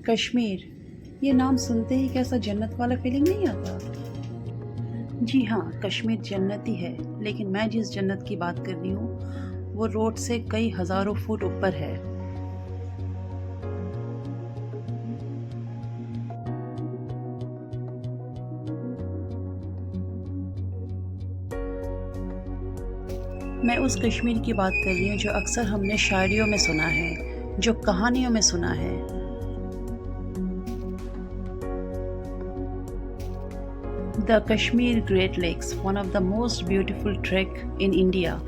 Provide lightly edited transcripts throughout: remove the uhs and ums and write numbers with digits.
कश्मीर, ये नाम सुनते ही कैसा जन्नत वाला फीलिंग नहीं आता? जी हाँ, कश्मीर जन्नती है, लेकिन मैं जिस जन्नत की बात कर रही हूँ वो रोड से कई हज़ारों फुट ऊपर है। मैं उस कश्मीर की बात कर रही हूँ जो अक्सर हमने शायरियों में सुना है, जो कहानियों में सुना है। The Kashmir Great Lakes, one of the most beautiful trek in India.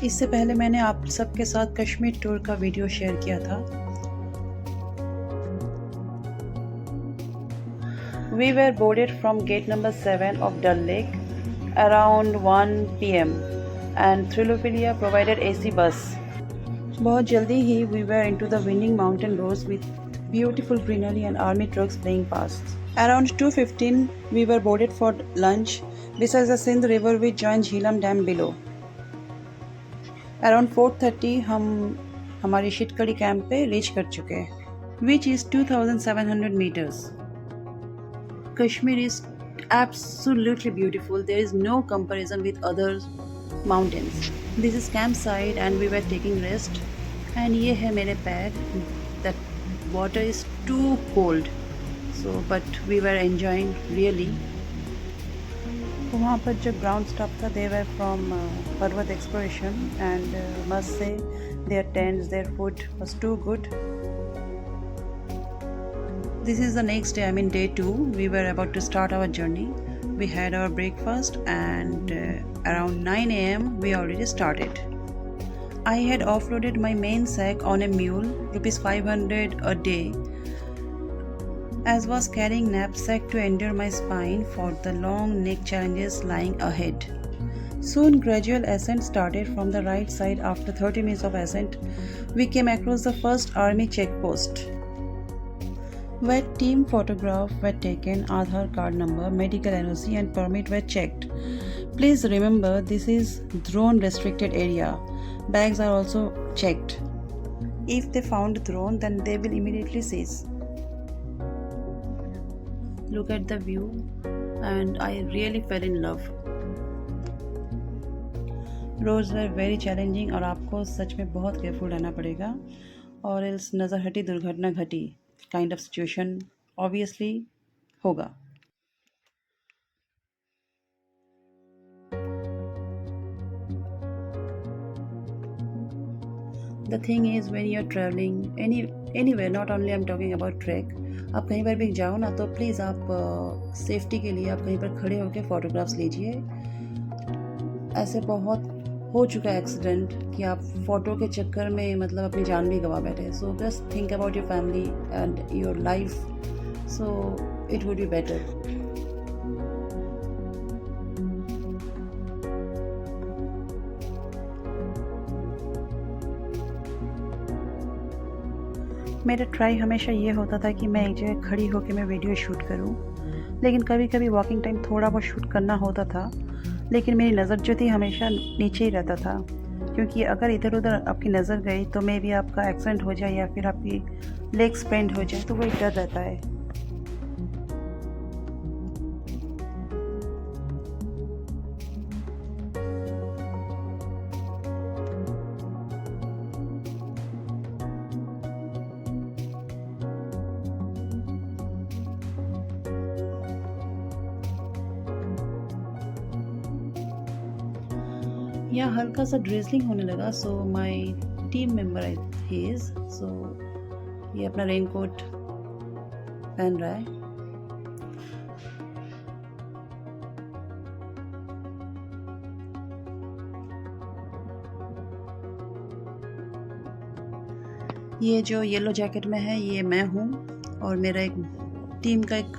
इससे पहले मैंने आप सबके साथ कश्मीर टूर का वीडियो शेयर किया था। We were boarded from gate number 7 of Dal Lake around 1 p.m. and Thrilopilia provided AC bus. बहुत जल्दी ही we were into the winding mountain roads with beautiful greenery and army trucks playing past. Around 2:15 we were boarded for lunch beside the Sindh river which joins Jhelum Dam below. Around 4:30 हम हमारी शिटकड़ी camp पे reach कर चुके हैं, which is 2,700 meters. Kashmir is absolutely beautiful. There is no comparison with other mountains. This is campsite and we were taking rest. And ये है मेरे पैर. That water is too cold. So, but we were enjoying really. वहाँ पर जो ground staff था they were from पर्वत exploration and must say their tents, their food was too good. This is the next day, I mean day 2. We were about to start our journey. We had our breakfast and around 9 a.m. we already started. I had offloaded my main sack on a mule, rupees 500 a day, as was carrying knapsack to endure my spine for the long neck challenges lying ahead. Soon gradual ascent started from the right side. After 30 minutes of ascent, we came across the first army checkpost, where team photograph were taken, Aadhaar card number, medical NOC and permit were checked. Please remember this is drone restricted area. Bags are also checked. If they found drone, then they will immediately seize. Look at the view and I really fell in love. Roads were very challenging और आपको सच में बहुत careful रहना पड़ेगा और else नज़र हटी दुर्घटना घटी काइंड ऑफ सिचुएशन ऑब्वियसली होगा. The thing is when you are traveling anywhere, not only I'm talking about trek, आप कहीं पर भी जाओ ना तो प्लीज़ आप सेफ्टी के लिए आप कहीं पर खड़े होकर फ़ोटोग्राफ्स लीजिए. ऐसे बहुत हो चुका है एक्सीडेंट कि आप फ़ोटो के चक्कर में मतलब अपनी जान भी गंवा बैठे. So just think about your family and your life, so it would be better. मेरा ट्राई हमेशा ये होता था कि मैं एक जगह खड़ी होकर मैं वीडियो शूट करूं, लेकिन कभी कभी वॉकिंग टाइम थोड़ा बहुत शूट करना होता था, लेकिन मेरी नज़र जो थी हमेशा नीचे ही रहता था, क्योंकि अगर इधर उधर आपकी नज़र गई तो मे भी आपका एक्सीडेंट हो जाए या फिर आपकी लेग स्प्रेंड हो जाए, तो वही डर रहता है. यहाँ हल्का सा ड्रिजलिंग होने लगा. So my team member he is, so ये अपना रेनकोट पहन रहा है. ये जो येलो जैकेट में है ये मैं हूँ और मेरा एक टीम का एक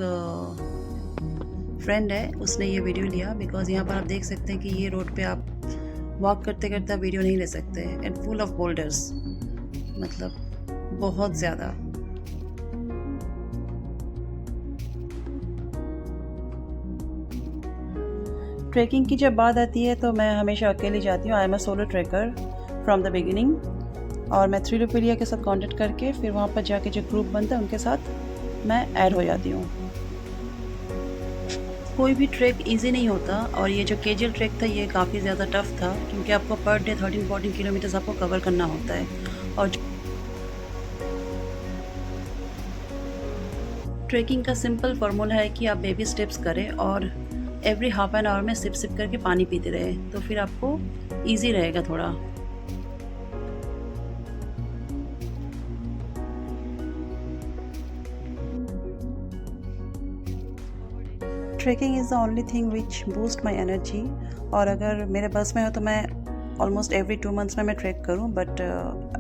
फ्रेंड है, उसने ये वीडियो लिया. बिकॉज़ यहाँ पर आप देख सकते हैं कि ये रोड पे आप वॉक करते करते आप वीडियो नहीं ले सकते। एंड फुल ऑफ बोल्डर्स, मतलब बहुत ज़्यादा। ट्रैकिंग की जब बात आती है तो मैं हमेशा अकेली जाती हूँ। I am a solo tracker from the beginning. और मैं थ्रिलोपिडिया के साथ कांटेक्ट करके फिर वहाँ पर जाके जो ग्रुप बनता है उनके साथ मैं ऐड हो जाती हूँ। कोई भी ट्रैक इजी नहीं होता, और ये जो केजल ट्रैक था ये काफ़ी ज़्यादा टफ था, क्योंकि आपको पर डे 13-14 किलोमीटर्स आपको कवर करना होता है। और ट्रैकिंग का सिंपल फार्मूला है कि आप बेबी स्टेप्स करें और एवरी हाफ एन आवर में सिप सिप करके पानी पीते रहे, तो फिर आपको ईजी रहेगा थोड़ा। Trekking is the only thing which boost my energy. और अगर मेरे बस में हो तो मैं ऑलमोस्ट एवरी 2 मंथ्स में मैं ट्रैक करूं, बट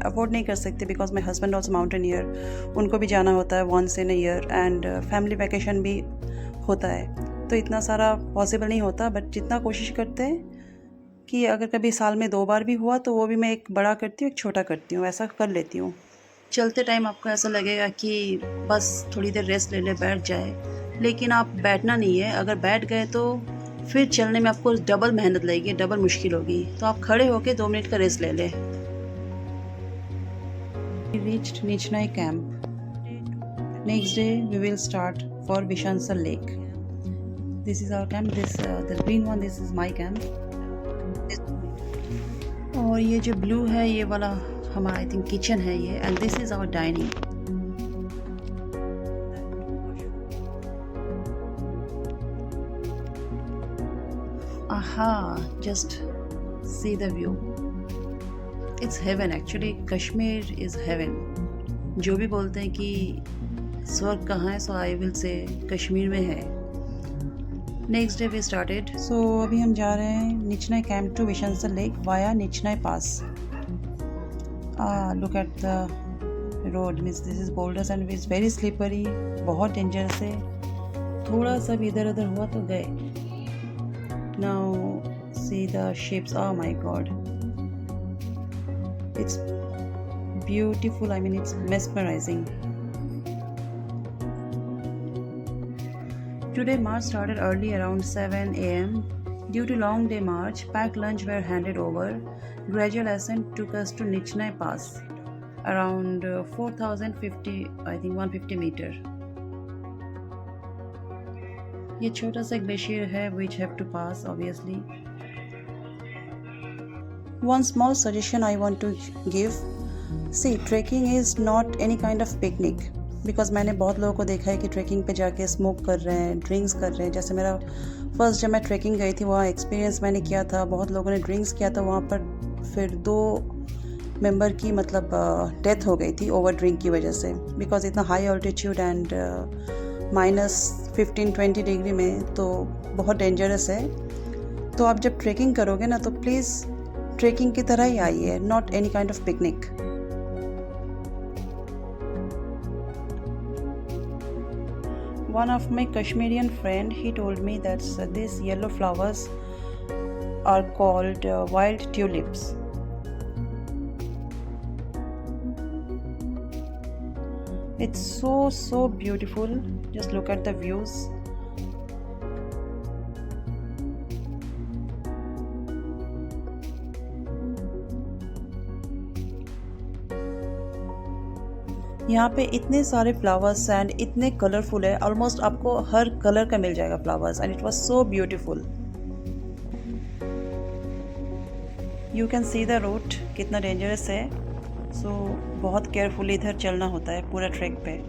अफोर्ड नहीं कर सकती because my husband also mountaineer. उनको भी जाना होता है once in a year, and family vacation भी होता है, तो इतना सारा पॉसिबल नहीं होता। बट जितना कोशिश करते हैं कि अगर कभी साल में 2 बार भी हुआ तो वो भी मैं एक बड़ा करती हूँ एक छोटा करती हूँ, ऐसा कर लेती हूँ। चलते टाइम आपको ऐसा लगेगा कि बस थोड़ी देर रेस्ट ले ले, बैठ जाए, लेकिन आप बैठना नहीं है। अगर बैठ गए तो फिर चलने में आपको डबल मेहनत लगेगी, डबल मुश्किल होगी। तो आप खड़े होके 2 मिनट का रेस्ट ले लें। We reached Nichnai camp. Next day we will start for Vishansar Lake. This is our camp. The green one, this is my camp. और ये जो ब्लू है ये वाला हमारा आई थिंक किचन है ये, and this is our dining. aha, just see the view. It's heaven actually. Kashmir is heaven. जो भी बोलते हैं कि स्वर्ग कहाँ है, सो आई विल से कश्मीर में है। Next day we started. So अभी हम जा रहे हैं Nichnai camp to Vishansar lake via Nichnai pass. Look at the road, means this is boulders and it's very slippery, बहुत डेंजरस है। थोड़ा सा भी इधर उधर हुआ तो गए। Now see the ships, oh my god, it's beautiful. I mean, it's mesmerizing. Today march started early around 7 a.m. Due to long day march, packed lunch were handed over. Gradual ascent took us to Nichnai Pass, around 4050, I think 150 meter. ये छोटा सा glacier है which have to pass obviously. One small suggestion I want to give. See, trekking is not any kind of picnic. Because मैंने बहुत लोगों को देखा है कि ट्रैकिंग पे जाके स्मोक कर रहे हैं, ड्रिंक्स कर रहे हैं। जैसे मेरा फर्स्ट जब मैं ट्रैकिंग गई थी वहाँ एक्सपीरियंस मैंने किया था, बहुत लोगों ने ड्रिंक्स किया था वहाँ पर, फिर 2 मेंबर की मतलब डेथ हो गई थी ओवर ड्रिंक की वजह से, बिकॉज इतना हाई ऑल्टीट्यूड एंड -15-20 डिग्री में तो बहुत डेंजरस है। तो आप जब ट्रैकिंग करोगे ना तो प्लीज़ ट्रैकिंग की तरह ही आइए, not any kind of picnic. One of my Kashmirian friend, he told me that these yellow flowers are called wild tulips. It's so beautiful. Just look at the views. यहाँ पे इतने सारे flowers and इतने colourful है, almost आपको हर colour का मिल जाएगा flowers, and it was so beautiful. You can see the route कितना डेंजरस है, सो बहुत केयरफुली इधर चलना होता है पूरा ट्रैक पे।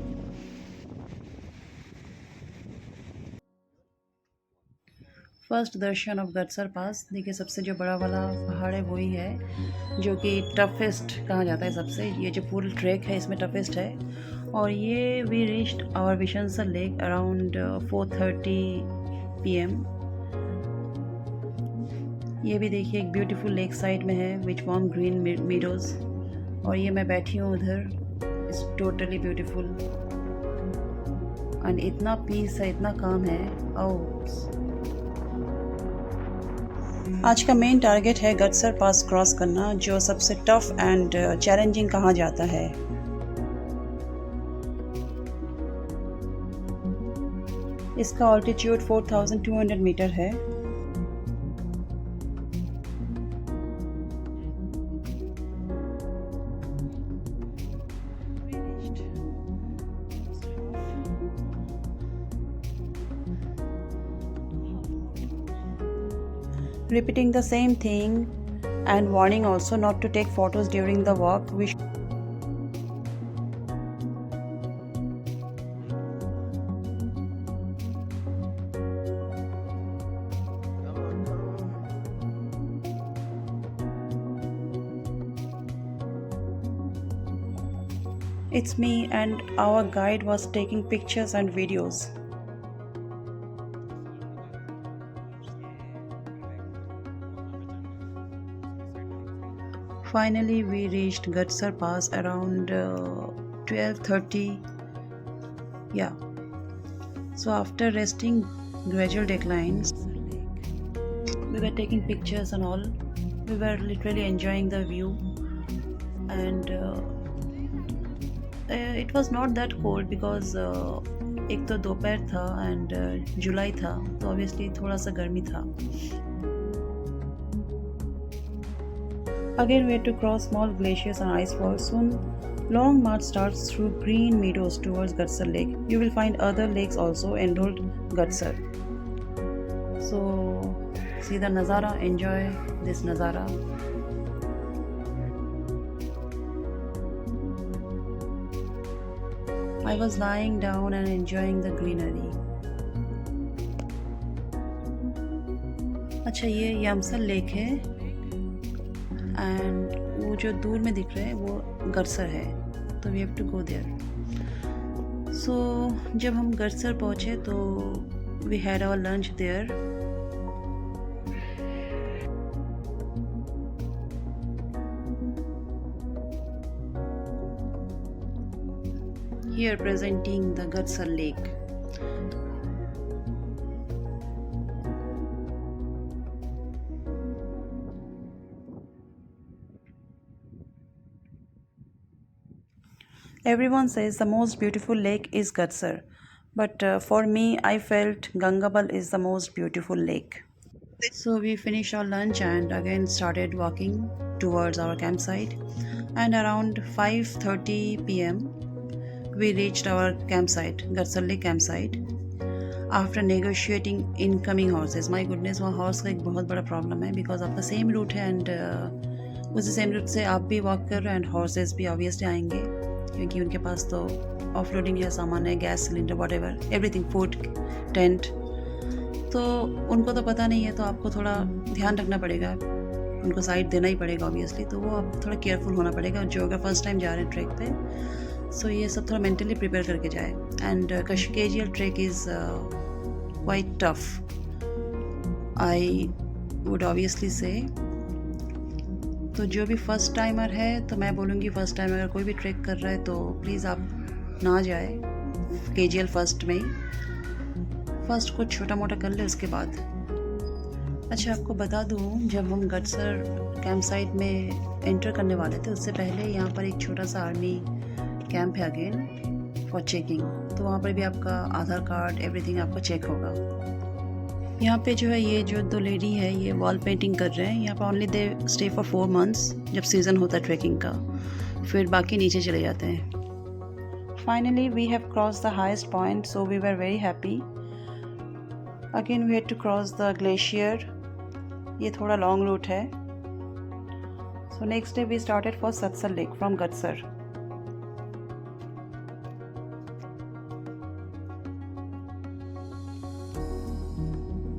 फर्स्ट दर्शन ऑफ गदसर पास। देखिए सबसे जो बड़ा वाला पहाड़ है वही है जो कि टफेस्ट कहा जाता है सबसे। ये जो पूरा ट्रैक है इसमें टफेस्ट है। और ये we reached our Vishansar lake around 4:30 PM। ये भी देखिए एक ब्यूटीफुल लेक साइड में है विच वॉर्म ग्रीन मीडोज। और ये मैं बैठी हूँ उधर, इट्स टोटली ब्यूटीफुल एंड इतना पीस है, इतना काम है। ओह आज का मेन टारगेट है गटसर पास क्रॉस करना, जो सबसे टफ एंड चैलेंजिंग कहा जाता है। इसका ऑल्टीट्यूड 4200 मीटर है। Repeating the same thing and warning also not to take photos during the walk. It's me and our guide was taking pictures and videos. Finally, we reached Gatsar Pass around 12:30. Yeah. So after resting gradual declines, we were taking pictures and all. We were literally enjoying the view, and it was not that cold because एक तो दोपहर था and जुलाई था, तो obviously थोड़ा सा गर्मी था. Again, we had to cross small glaciers and ice falls. Soon, long march starts through green meadows towards Gatsar Lake. You will find other lakes also enrolled Gatsar. So, see the Nazara. Enjoy this Nazara. I was lying down and enjoying the greenery. अच्छा, ये यमसल lake है and वो जो दूर में दिख रहा है वो गटसर है, तो we have to go there. So जब हम गटसर पहुँचे तो we had our lunch there. Here presenting the Gadsar lake. Everyone says the most beautiful lake is Gatsar, but for me, I felt Gangabal is the most beautiful lake. So we finished our lunch and again started walking towards our campsite. And around 5:30 p.m., we reached our campsite, Gatsar Lake campsite. After negotiating incoming horses, my goodness, वहाँ horse का एक बहुत बड़ा problem है because आपका same route है and उसी same route से आप भी walk कर रहे हो and horses भी obviously आएंगे, क्योंकि उनके पास तो ऑफलोडिंग जैसा सामान है, gas cylinder, whatever, everything, food, tent, तो उनको तो पता नहीं है, तो आपको थोड़ा ध्यान रखना पड़ेगा, उनको साइड देना ही पड़ेगा ऑब्वियसली. तो वो आप थोड़ा केयरफुल होना पड़ेगा जो अगर फर्स्ट टाइम जा रहे हैं ट्रैक पे. सो ये सब थोड़ा मेंटली प्रिपेयर करके जाए. And KGL track is quite tough, I would obviously से. तो जो भी फर्स्ट टाइमर है, तो मैं बोलूँगी फर्स्ट टाइम अगर कोई भी ट्रैक कर रहा है तो प्लीज़ आप ना जाए KGL फर्स्ट में ही. फर्स्ट कुछ छोटा मोटा कर ले उसके बाद. अच्छा, आपको बता दूँ, जब हम गटसर कैंप साइट में एंटर करने वाले थे उससे पहले यहाँ पर एक छोटा सा आर्मी कैंप है अगेन फॉर चेकिंग. तो वहाँ पर भी आपका आधार कार्ड, एवरीथिंग आपका चेक होगा. यहाँ पे जो है ये जो दो लेडी है ये वॉल पेंटिंग कर रहे हैं. यहाँ पर only they stay for 4 months जब सीज़न होता है ट्रैकिंग का, फिर बाकी नीचे चले जाते हैं. Finally we have cross the highest point, so we were very happy. Again we had to cross the glacier. ये थोड़ा लॉन्ग रूट है. So next day we started for Satsar lake from Gadsar.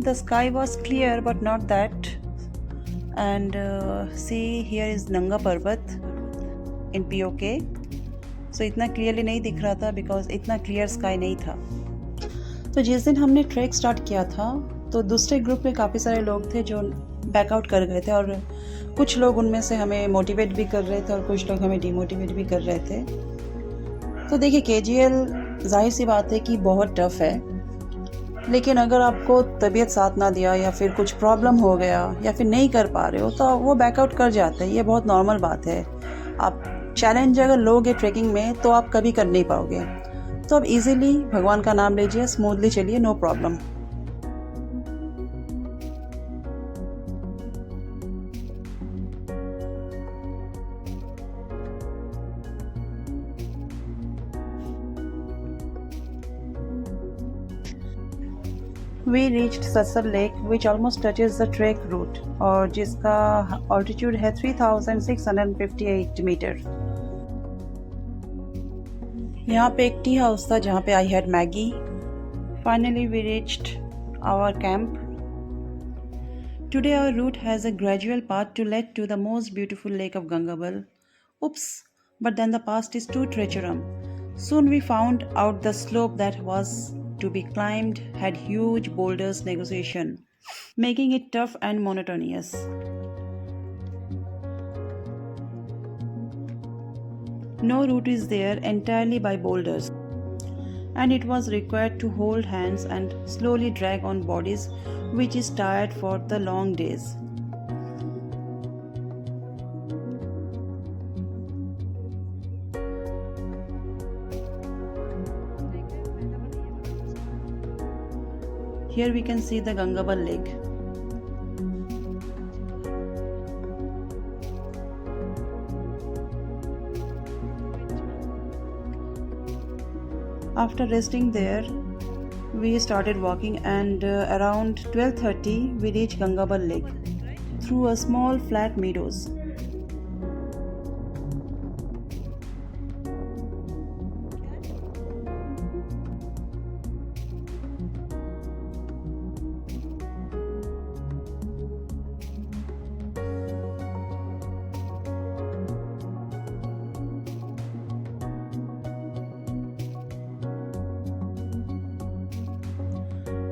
The sky was clear but not that, and see here is Nanga Parbat in POK. So इतना clearly नहीं दिख रहा था because इतना clear sky नहीं था. तो जिस दिन हमने ट्रैक स्टार्ट किया था तो दूसरे ग्रुप में काफ़ी सारे लोग थे जो बैकआउट कर गए थे, और कुछ लोग उनमें से हमें मोटिवेट भी कर रहे थे और कुछ लोग हमें डिमोटिवेट भी कर रहे थे. तो देखिए KGL जाहिर सी बात है कि बहुत टफ है, लेकिन अगर आपको तबीयत साथ ना दिया या फिर कुछ प्रॉब्लम हो गया या फिर नहीं कर पा रहे हो तो वो बैकआउट कर जाते हैं, ये बहुत नॉर्मल बात है। आप चैलेंज अगर लोगे ट्रैकिंग में तो आप कभी कर नहीं पाओगे। तो आप इजीली भगवान का नाम लीजिए, स्मूथली चलिए, no problem. We reached Sassar Lake, which almost touches the trek route, और जिसका altitude है 3658 मीटर। यहाँ पे एक टी हाउस था जहाँ पे I had Maggie. Finally we reached our camp. Today our route has a gradual path to lead to the most beautiful lake of Gangabal. Oops, but then the path is too treacherous. Soon we found out the slope that was to be climbed had huge boulders negotiation, making it tough and monotonous. No route is there, entirely by boulders, and it was required to hold hands and slowly drag on bodies, which is tired for the long days. Here we can see the Gangabal Lake. After resting there, we started walking, and around 12:30 we reached Gangabal Lake through a small flat meadows.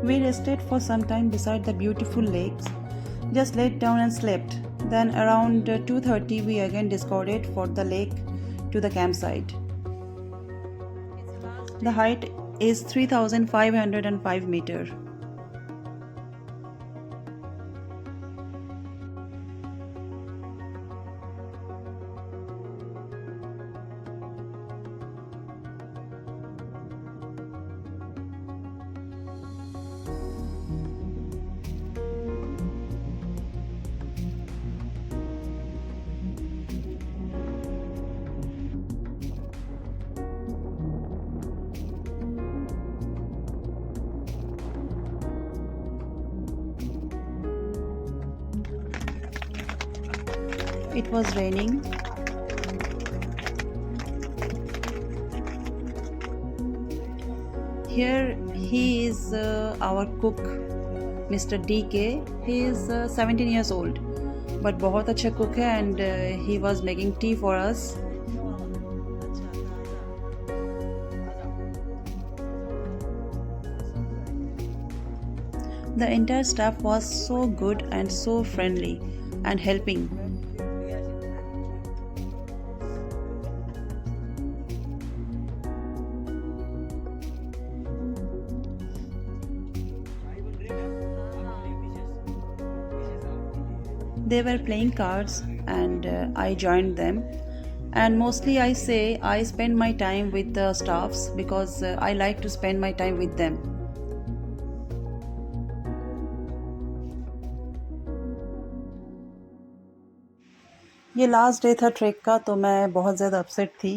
We rested for some time beside the beautiful lakes, just laid down and slept. Then around 2:30 we again discorded for the lake to the campsite. The height is 3505 meter. It was raining. Here he is our cook, Mr. DK. He is 17 years old, but बहुत अच्छा cook है, and he was making tea for us. The entire staff was so good and so friendly and helping. They were playing cards, and I joined them. And mostly I say I spend my time with the staffs because I like to spend my time with them. ये last day था track का, तो मैं बहुत ज़्यादा upset थी।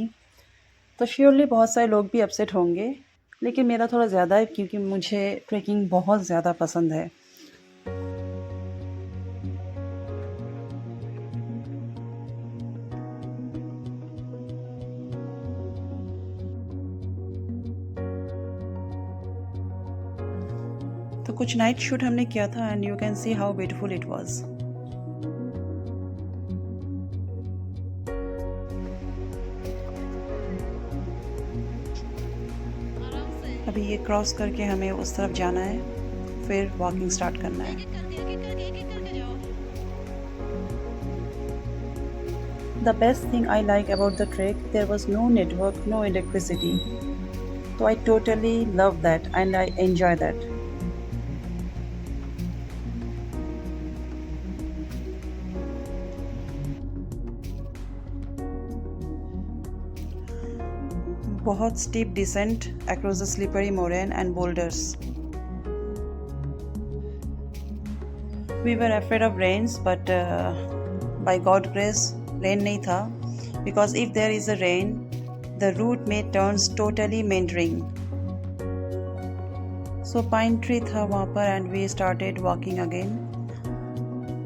तो surely बहुत सारे लोग भी अपसेट होंगे, लेकिन मेरा थोड़ा ज़्यादा है क्योंकि मुझे ट्रैकिंग बहुत ज़्यादा पसंद है। तो कुछ नाइट शूट हमने किया था, and you can see how beautiful it was. अभी ये क्रॉस करके हमें उस तरफ जाना है, फिर वॉकिंग स्टार्ट करना है। The best thing I like about the trek, there was no network, no electricity. So I totally love that and I enjoy that. बहुत steep descent across the slippery moraine and boulders. We were afraid of rains, but by God's grace, rain नहीं था. Because if there is a rain, the route may turns totally meandering. So pine tree था वहाँ पर and we started walking again.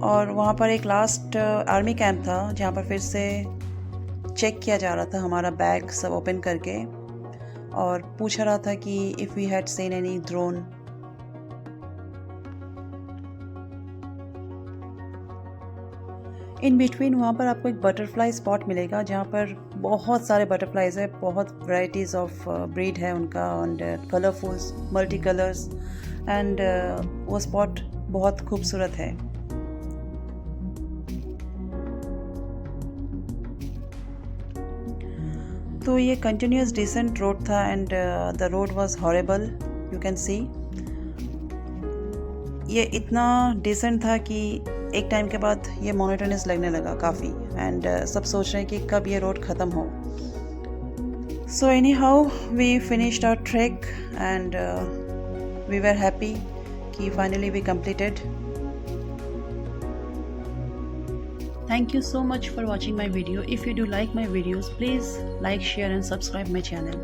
और वहाँ पर एक last army camp था जहाँ पर फिर से चेक किया जा रहा था हमारा बैग सब ओपन करके और पूछा रहा था कि if we had seen any drone. In between वहाँ पर आपको एक बटरफ्लाई स्पॉट मिलेगा जहाँ पर बहुत सारे बटरफ्लाइज है, बहुत वैराइटीज़ ऑफ ब्रीड है उनका एंड कलरफुल्स मल्टी कलर्स एंड वो स्पॉट बहुत खूबसूरत है. तो ये कंटिन्यूस डिसेंट रोड था and the road was horrible. You can सी ये इतना डिसेंट था कि एक टाइम के बाद ये मोनोटोनस लगने लगा काफ़ी एंड सब सोच रहे हैं कि कब ये रोड ख़त्म हो. So anyhow we finished our track and we were happy कि finally we completed. Thank you so much for watching my video. If you do like my videos, please like, share and subscribe my channel.